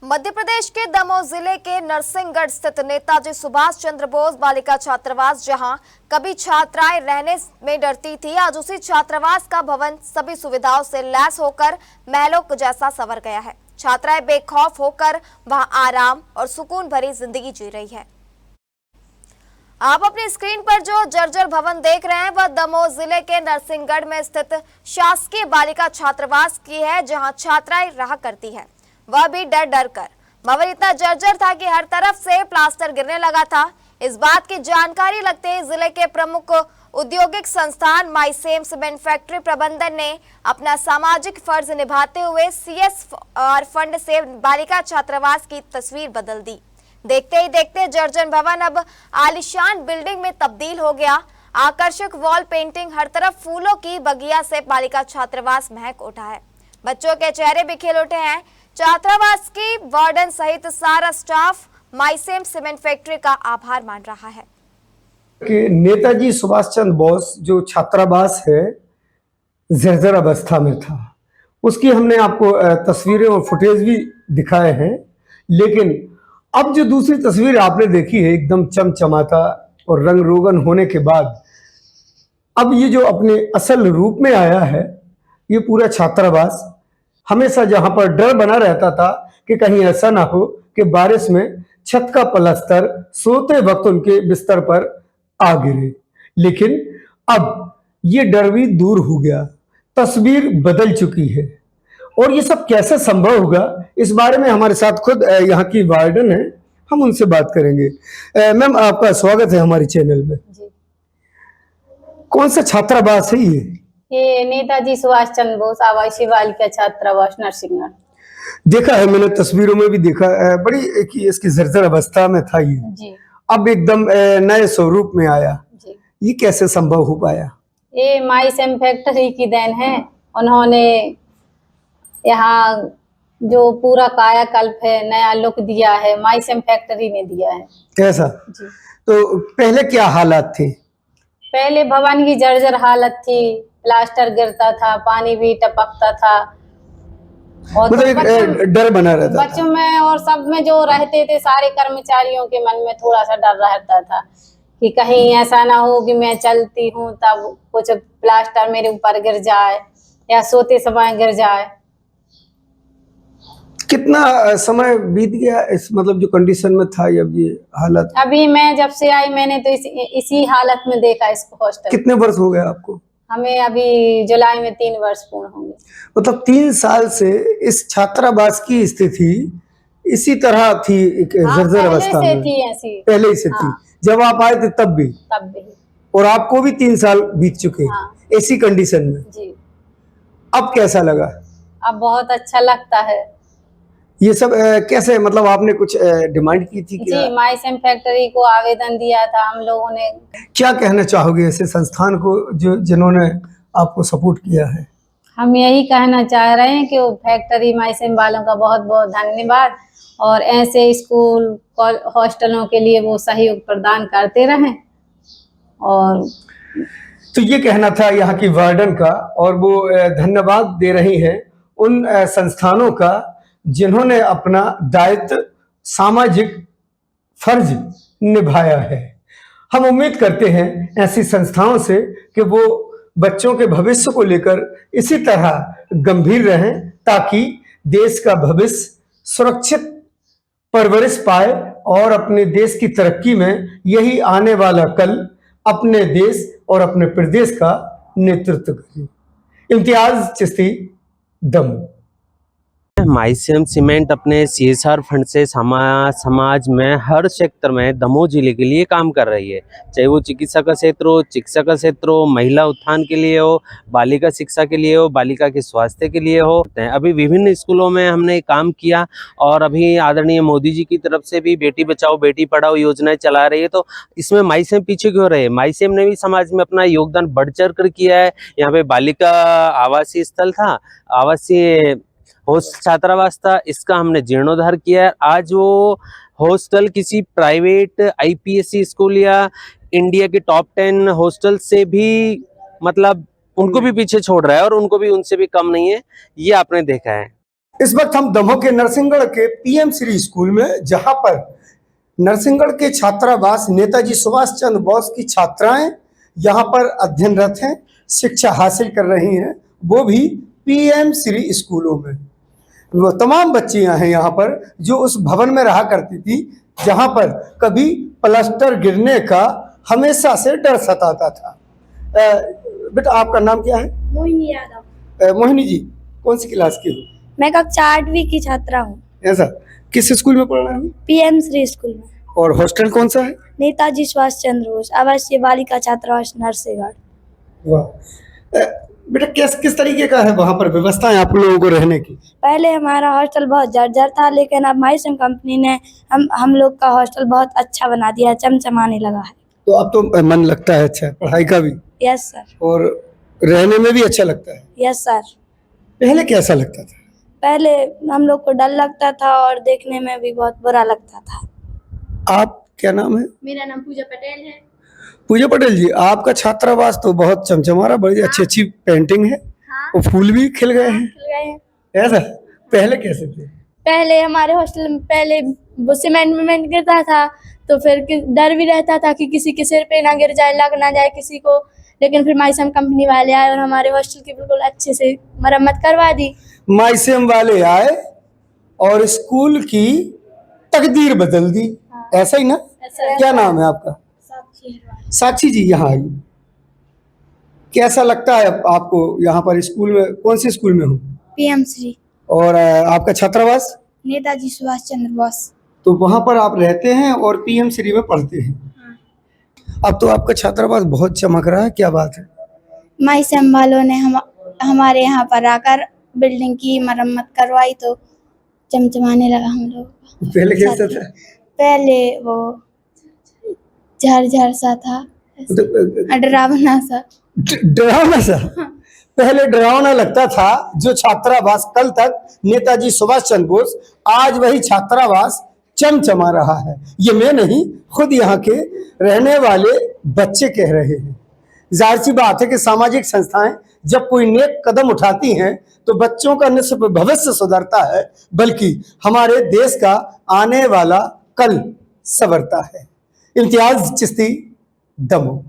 मध्य प्रदेश के दमोह जिले के नरसिंहगढ़ स्थित नेताजी सुभाष चंद्र बोस बालिका छात्रावास, जहां कभी छात्राएं रहने में डरती थी, आज उसी छात्रावास का भवन सभी सुविधाओं से लैस होकर महलों जैसा संवर गया है। छात्राएं बेखौफ होकर वहां आराम और सुकून भरी जिंदगी जी रही है। आप अपनी स्क्रीन पर जो जर्जर भवन देख रहे हैं, वह दमोह जिले के नरसिंहगढ़ में स्थित शासकीय बालिका छात्रावास की है, जहां छात्राएं रहा करती है, वह भी डर डर कर। भवन इतना जर्जर था कि हर तरफ से प्लास्टर गिरने लगा था। इस बात की जानकारी लगते ही जिले के प्रमुख औद्योगिक संस्थान माईसेम सीमेंट फैक्ट्री प्रबंधन ने अपना सामाजिक फर्ज निभाते हुए CSR फंड से बालिका छात्रावास की तस्वीर बदल दी। देखते ही देखते जर्जर भवन अब आलीशान बिल्डिंग में तब्दील हो गया। आकर्षक वॉल पेंटिंग, हर तरफ फूलों की बगिया से बालिका छात्रावास महक उठा है। बच्चों के चेहरे भी खिल उठे हैं। छात्रावास की वार्डन सहित सारा स्टाफ माईसेम सीमेंट फैक्ट्री का आभार मान रहा है। कि नेताजी सुभाष चंद्र बोस जो छात्रावास है जर्जर अवस्था में था, उसकी हमने आपको तस्वीरें और फुटेज भी दिखाए हैं। लेकिन अब जो दूसरी तस्वीर आपने देखी है, एकदम चमचमाता और रंग रोगन होने के बाद अब ये जो अपने असल रूप में आया है, ये पूरा छात्रावास। हमेशा जहां पर डर बना रहता था कि कहीं ऐसा ना हो कि बारिश में छत का प्लास्टर सोते वक्त उनके बिस्तर पर आ गिरे, लेकिन अब ये डर भी दूर हो गया, तस्वीर बदल चुकी है। और ये सब कैसे संभव होगा, इस बारे में हमारे साथ खुद यहाँ की वार्डन है, हम उनसे बात करेंगे। मैम, आपका स्वागत है हमारे चैनल में जी। कौन सा छात्रावास है ये नेताजी सुभाष चंद्र बोस आवासीय बालिका छात्रावास नरसिंहगढ़। देखा है मैंने, तस्वीरों में भी देखा, बड़ी इसकी जर्जर अवस्था में था ये जी। अब एकदम नए स्वरूप में आया जी। ये कैसे संभव हो पाया? ये माईसेम फैक्ट्री की देन है। उन्होंने यहाँ जो पूरा कायाकल्प है, नया लुक दिया है, माईसेम फैक्ट्री ने दिया है। कैसा जी? तो पहले क्या हालात थे? पहले भवन की जर्जर हालत थी, प्लास्टर गिरता था, पानी भी टपकता था और मतलब एक डर बना रहता बच्चों में और सब में जो रहते थे, सारे कर्मचारियों के मन में थोड़ा सा डर रहता था कि कहीं ऐसा ना हो कि मैं चलती हूँ तब कुछ प्लास्टर मेरे ऊपर गिर जाए या सोते समय गिर जाए। कितना समय बीत गया इस मतलब जो कंडीशन में था अब ये हालत? अभी मैं जब से आई मैंने तो इसी हालत में देखा इसको हॉस्टल। कितने वर्ष हो गए आपको? हमें अभी जुलाई में 3 वर्ष पूर्ण होंगे। मतलब 3 साल से इस छात्रावास की स्थिति इसी तरह थी, जर्जर अवस्था में थी ऐसी। पहले ही से थी जब आप आए थे तब भी और आपको भी 3 साल बीत चुके ऐसी कंडीशन में जी। अब कैसा लगा? अब बहुत अच्छा लगता है। ये सब कैसे, मतलब आपने कुछ डिमांड की थी क्या? जी, माईसेम फैक्ट्री को आवेदन दिया था हम लोगों ने। क्या कहना चाहोगे ऐसे संस्थान को जो जिन्होंने आपको सपोर्ट किया है? हम यही कहना चाह रहे हैं कि वो फैक्ट्री माईसेम वालों का बहुत बहुत धन्यवाद, और ऐसे स्कूल हॉस्टलों के लिए वो सहयोग प्रदान करते रहें। और तो ये कहना था यहाँ की वार्डन का, और वो धन्यवाद दे रही हैं उन संस्थानों का जिन्होंने अपना दायित्व, सामाजिक फर्ज निभाया है। हम उम्मीद करते हैं ऐसी संस्थाओं से कि वो बच्चों के भविष्य को लेकर इसी तरह गंभीर रहें, ताकि देश का भविष्य सुरक्षित परवरिश पाए और अपने देश की तरक्की में यही आने वाला कल अपने देश और अपने प्रदेश का नेतृत्व करे। इम्तियाज चिश्ती, दमोह। माईसेम सीमेंट अपने CSR फंड से समाज में हर सेक्टर में दमोह जिले के लिए काम कर रही है, चाहे वो चिकित्सा का क्षेत्र हो, शिक्षा का क्षेत्र हो, महिला उत्थान के लिए हो, बालिका शिक्षा के लिए हो, बालिका के स्वास्थ्य के लिए हो। अभी विभिन्न स्कूलों में हमने काम किया और अभी आदरणीय मोदी जी की तरफ से भी बेटी बचाओ बेटी पढ़ाओ योजनाएं चला रही है। तो इसमें माईसेम पीछे क्यों रहे? माईसेम ने भी समाज में अपना योगदान बढ़ चढ़ कर किया है। यहाँ पे बालिका आवासीय स्थल था, आवासीय छात्रावास था, इसका हमने जीर्णोद्धार किया है। आज वो हॉस्टल किसी प्राइवेट IPSC स्कूल या इंडिया के टॉप 10 हॉस्टल से भी मतलब उनको भी पीछे छोड़ रहा है और उनको भी उनसे भी कम नहीं है, ये आपने देखा है। इस वक्त हम दमोह के नरसिंहगढ़ के पीएम श्री स्कूल में, जहां पर नरसिंहगढ़ के छात्रावास नेताजी सुभाष चंद्र बोस की छात्राएं यहां पर अध्ययनरत हैं, शिक्षा हासिल कर रही हैं, वो भी पीएम श्री स्कूलों में। वो तमाम बच्चियां हैं यहाँ पर जो उस भवन में रहा करती थी जहां पर कभी प्लास्टर गिरने का हमेशा से डर सताता था। बेटा, आपका नाम क्या है? मोहिनी यादव। मोहिनी जी, कौन सी क्लास की हो? मैं कक्षा 8वीं की छात्रा हूँ। ऐसा, किस स्कूल में पढ़ रहे हो? पीएम श्री स्कूल में। और हॉस्टल कौन सा है? नेताजी सुभाष चंद्र बोस आवासीय बालिका छात्रावास नरसिंहगढ़। वाह। बेटा, किस तरीके का है वहाँ पर व्यवस्थाएं आप लोगों को रहने की? पहले हमारा हॉस्टल बहुत जर्जर था, लेकिन अब माइसम कंपनी ने हम लोग का हॉस्टल बहुत अच्छा बना दिया है, चमचमाने लगा है। तो अब तो मन लगता है अच्छा, पढ़ाई का भी यस सर। और रहने में भी अच्छा लगता है? Yes sir. पहले कैसा लगता था? पहले हम लोग को डर लगता था और देखने में भी बहुत बुरा लगता था। आप, क्या नाम है? मेरा नाम पूजा पटेल है। पूजा पटेल जी, आपका छात्रावास तो बहुत चमचमा रहा, बड़ी अच्छी अच्छी पेंटिंग है, और फूल भी खिल गए हैं। खिल गए हैं। ऐसा, पहले कैसे थे? पहले हमारे हॉस्टल में पहले वो सीमेंट गिरता था, तो फिर डर भी रहता था कि किसी के सिर पे ना गिर जाए, लग ना जाए किसी को। लेकिन फिर माइसम कंपनी वाले आए और हमारे हॉस्टल की बिल्कुल अच्छे से मरम्मत करवा दी। माइसम वाले आए और स्कूल की तकदीर बदल दी। ऐसा ही ना? क्या नाम है आपका? साक्षी जी, यहाँ आइए। कैसा लगता है आपको यहाँ पर स्कूल में? कौन से स्कूल में हो? पीएम श्री। और आपका छात्रावास? नेताजी सुभाष चंद्र बोस। तो वहाँ पर आप रहते हैं और पीएम श्री में पढ़ते हैं। अब तो आपका छात्रावास बहुत चमक रहा है, क्या बात है? माइसम वालों ने हमारे यहाँ पर आकर बिल्डिंग की मरम्मत करवाई तो चमचमाने लगा हम लोग। पहले कैसा था? पहले वो झरझर सा था, डरावना सा। डरावना सा? पहले डरावना लगता था जो छात्रावास कल तक नेताजी सुभाष चंद्र बोस, आज वही छात्रावास चमचमा रहा है। ये मैं नहीं, खुद यहाँ के रहने वाले बच्चे कह रहे हैं। जाहिर सी बात है कि सामाजिक संस्थाएं जब कोई नेक कदम उठाती हैं तो बच्चों का न सिर्फ भविष्य सुधरता है, बल्कि हमारे देश का आने वाला कल संवरता है। इम्तियाज चिश्ती, दमोह।